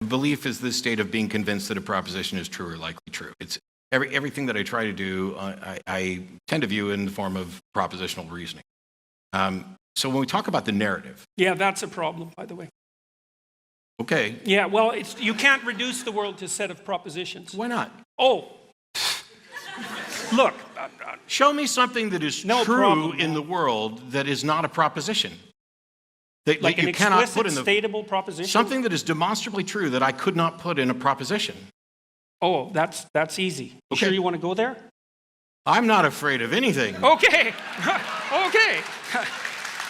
belief is this state of being convinced that a proposition is true or likely true. It's everything that I try to do, I tend to view in the form of propositional reasoning. So when we talk about the narrative. Yeah, that's a problem, by the way. Okay. Yeah, well, you can't reduce the world to a set of propositions. Why not? Oh. Look. Show me something that is true in the world that is not a proposition. That like you an cannot explicit, put in the statable proposition? Something that is demonstrably true that I could not put in a proposition. Oh, that's easy. You Okay. sure you want to go there? I'm not afraid of anything. Okay. Okay.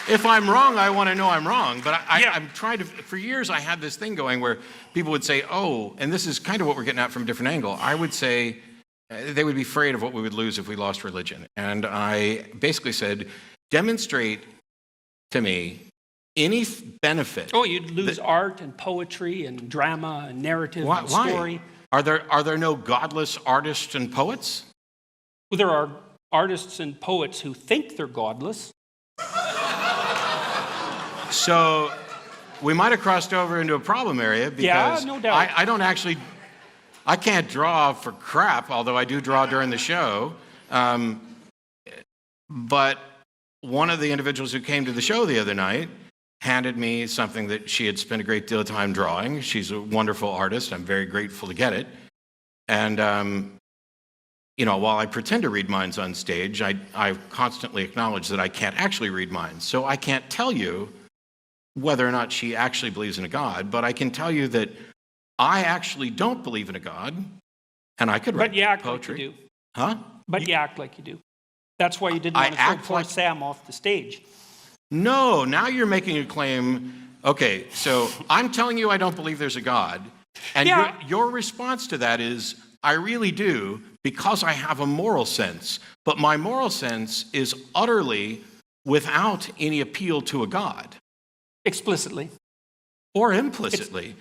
If I'm wrong, I want to know I'm wrong. But Yeah. I'm trying to, for years I had this thing going where people would say, oh, and this is kind of what we're getting at from a different angle. I would say they would be afraid of what we would lose if we lost religion. And I basically said, demonstrate to me any benefit. Oh, you'd lose art and poetry and drama and narrative and story. Are there no godless artists and poets? Well, there are artists and poets who think they're godless. So we might have crossed over into a problem area because no doubt. I can't draw for crap, although I do draw during the show. But one of the individuals who came to the show the other night handed me something that she had spent a great deal of time drawing. She's a wonderful artist. I'm very grateful to get it. And, while I pretend to read minds on stage, I constantly acknowledge that I can't actually read minds. So I can't tell you whether or not she actually believes in a God, but I can tell you that I actually don't believe in a God, and I could write But you act poetry. like you do. Huh? But you act like you do. That's why you didn't want to throw poor Sam off the stage. No, now you're making a claim. Okay, so I'm telling you I don't believe there's a God, and your response to that is, I really do, because I have a moral sense. But my moral sense is utterly without any appeal to a God. Explicitly. Or implicitly.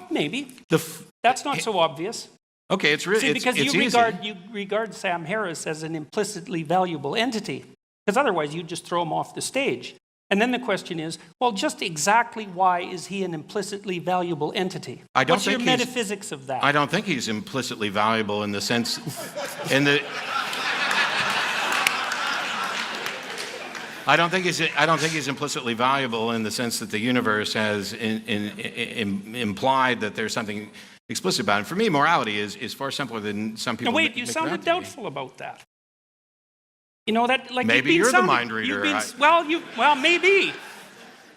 Maybe. That's not so obvious. Okay, it's really because you regard Sam Harris as an implicitly valuable entity. Because otherwise you'd just throw him off the stage. And then the question is, well, just exactly why is he an implicitly valuable entity? What's your metaphysics of that? I don't think he's implicitly valuable in the sense, I don't think he's implicitly valuable in the sense that the universe has implied that there's something explicit about it. And for me, morality is far simpler than some people. No, wait, you sounded doubtful about that. You know that, like maybe you're the mind reader. Well, maybe.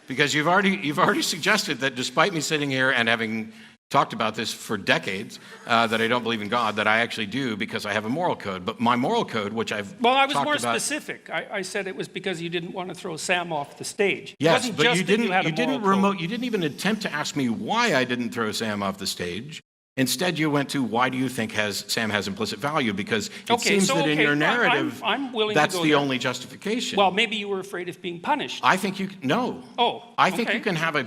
Because you've already suggested that despite me sitting here and having talked about this for decades, that I don't believe in God, that I actually do because I have a moral code. But my moral code, which I was more specific. I said it was because you didn't want to throw Sam off the stage. Yes, it wasn't but just you didn't. Code. You didn't even attempt to ask me why I didn't throw Sam off the stage. Instead, you went to why do you think Sam has implicit value? Because it seems that in your narrative, I'm willing that's to go the there. only justification. Well, maybe you were afraid of being punished. I think no. Oh, I think you can have a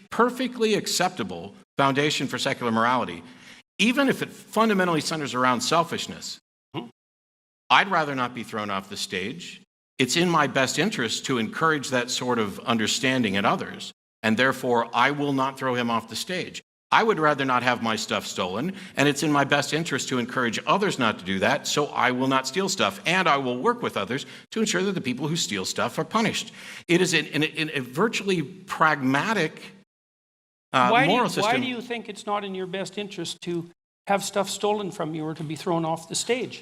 perfectly acceptable foundation for secular morality, even if it fundamentally centers around selfishness. I'd rather not be thrown off the stage. It's in my best interest to encourage that sort of understanding in others, and therefore I will not throw him off the stage. I would rather not have my stuff stolen, and it's in my best interest to encourage others not to do that, so I will not steal stuff, and I will work with others to ensure that the people who steal stuff are punished. It is in a virtually pragmatic moral system. Why do you think it's not in your best interest to have stuff stolen from you or to be thrown off the stage?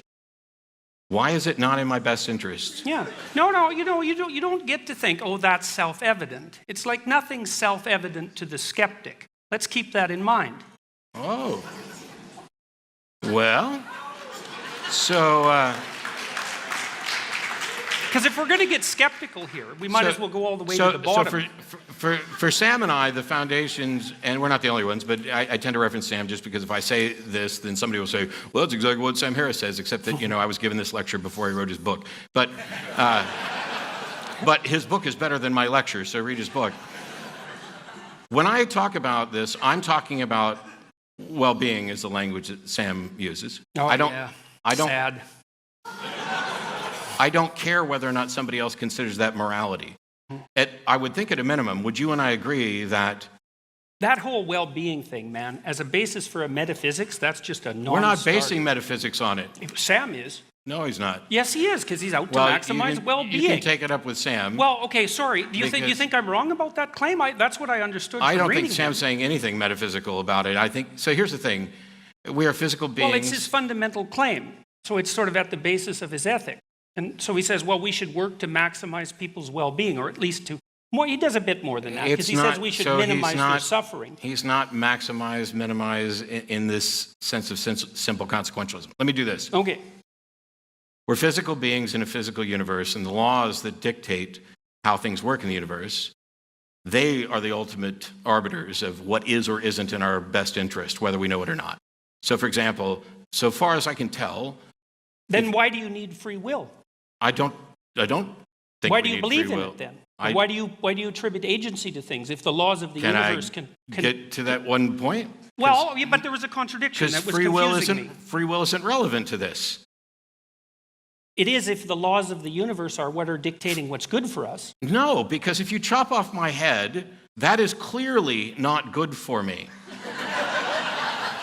Why is it not in my best interest? Yeah. No, you don't get to think, oh, that's self-evident. It's like nothing's self-evident to the skeptic. Let's keep that in mind. Oh. Well, so... Because if we're going to get skeptical here, we might as well go all the way to the bottom. So for Sam and I, the foundations, and we're not the only ones, but I tend to reference Sam just because if I say this, then somebody will say, well, that's exactly what Sam Harris says, except that, I was given this lecture before he wrote his book. But his book is better than my lecture, so read his book. When I talk about this, I'm talking about well-being is the language that Sam uses. Oh, Sad. I don't care whether or not somebody else considers that morality. I would think at a minimum, would you and I agree that That whole well-being thing, man, as a basis for a metaphysics, that's just a non-starter. We're not basing metaphysics on it. Sam is. No, he's not. Yes, he is, because he's out to maximize well-being. You can take it up with Sam. Well, okay, sorry. Do you think I'm wrong about that claim? That's what I understood. I don't think Sam's saying anything metaphysical about it. I think so. Here's the thing: we are physical beings. Well, it's his fundamental claim, so it's sort of at the basis of his ethic. And so he says, well, we should work to maximize people's well-being, or at least to. More, he does a bit more than that, because he says we should minimize their suffering. He's not maximize, minimize in this sense of simple consequentialism. Let me do this. Okay. We're physical beings in a physical universe, and the laws that dictate how things work in the universe, they are the ultimate arbiters of what is or isn't in our best interest, whether we know it or not. So, for example, so far as I can tell... Then why do you need free will? I don't think why we do you need believe free in will. it then? Why do you attribute agency to things if the laws of the universe can get to that one point? Well, yeah, but there was a contradiction that was confusing me. Free will isn't relevant to this. It is if the laws of the universe are what are dictating what's good for us. No, because if you chop off my head, that is clearly not good for me.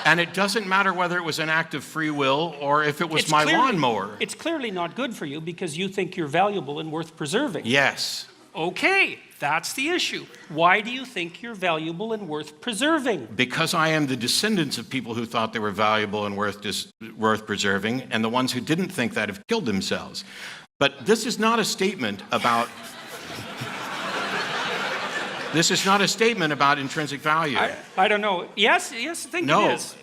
And it doesn't matter whether it was an act of free will or if it was my lawnmower. It's clearly not good for you because you think you're valuable and worth preserving. Yes. Okay, that's the issue. Why do you think you're valuable and worth preserving? Because I am the descendants of people who thought they were valuable and worth preserving, and the ones who didn't think that have killed themselves. But this is not a statement about... This is not a statement about intrinsic value. I don't know. Yes, I think it is.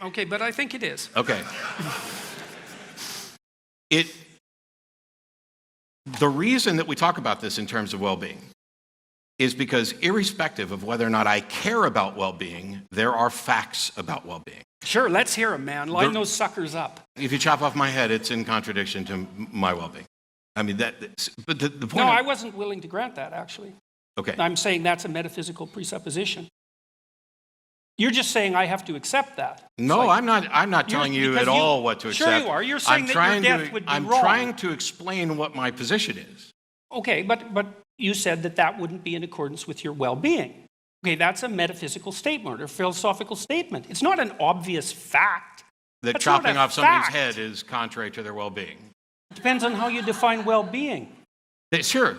Okay, but I think it is. Okay. The reason that we talk about this in terms of well-being is because irrespective of whether or not I care about well-being, there are facts about well-being. Sure, let's hear them, man. Line those suckers up. If you chop off my head, it's in contradiction to my well-being. I mean, but the point... No, I wasn't willing to grant that, actually. Okay. I'm saying that's a metaphysical presupposition. You're just saying I have to accept that. No, I'm not telling you at all what to accept. Sure you are. You're saying that your death would be wrong. I'm trying to explain what my position is. Okay, but you said that wouldn't be in accordance with your well-being. Okay, that's a metaphysical statement or philosophical statement. It's not an obvious fact. That chopping off somebody's head is contrary to their well-being. It depends on how you define well-being. Sure.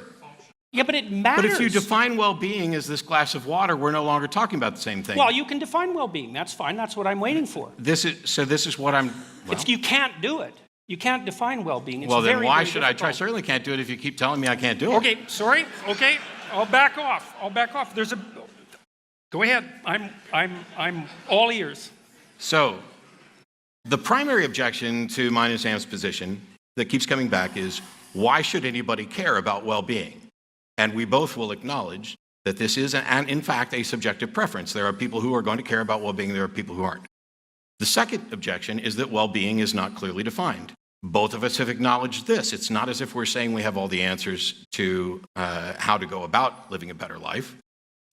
Yeah, but it matters. But if you define well-being as this glass of water, we're no longer talking about the same thing. Well, you can define well-being. That's fine. That's what I'm waiting for. This is what I'm... Well, you can't do it. You can't define well-being. Well, then why should I try? I certainly can't do it if you keep telling me I can't do it. Okay, sorry. Okay, I'll back off. Go ahead. I'm all ears. So, the primary objection to mine and Sam's position that keeps coming back is, why should anybody care about well-being? And we both will acknowledge that this is, in fact, a subjective preference. There are people who are going to care about well-being, there are people who aren't. The second objection is that well-being is not clearly defined. Both of us have acknowledged this. It's not as if we're saying we have all the answers to how to go about living a better life.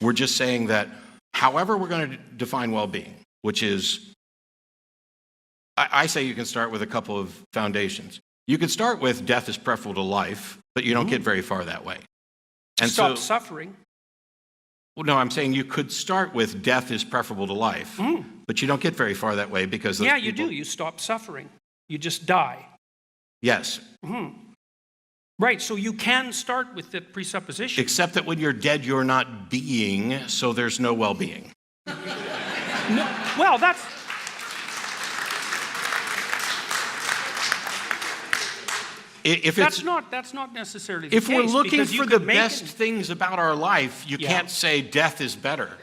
We're just saying that however we're going to define well-being, which is, I say you can start with a couple of foundations. You can start with death is preferable to life, but you don't get very far that way. And stop suffering. Well, no, I'm saying you could start with death is preferable to life, but you don't get very far that way because... Yeah, you do. You stop suffering. You just die. Yes. Right, so you can start with the presupposition. Except that when you're dead, you're not being, so there's no well-being. No, well, that's... That's not necessarily the case. If we're looking for the best things about our life, you can't say death is better.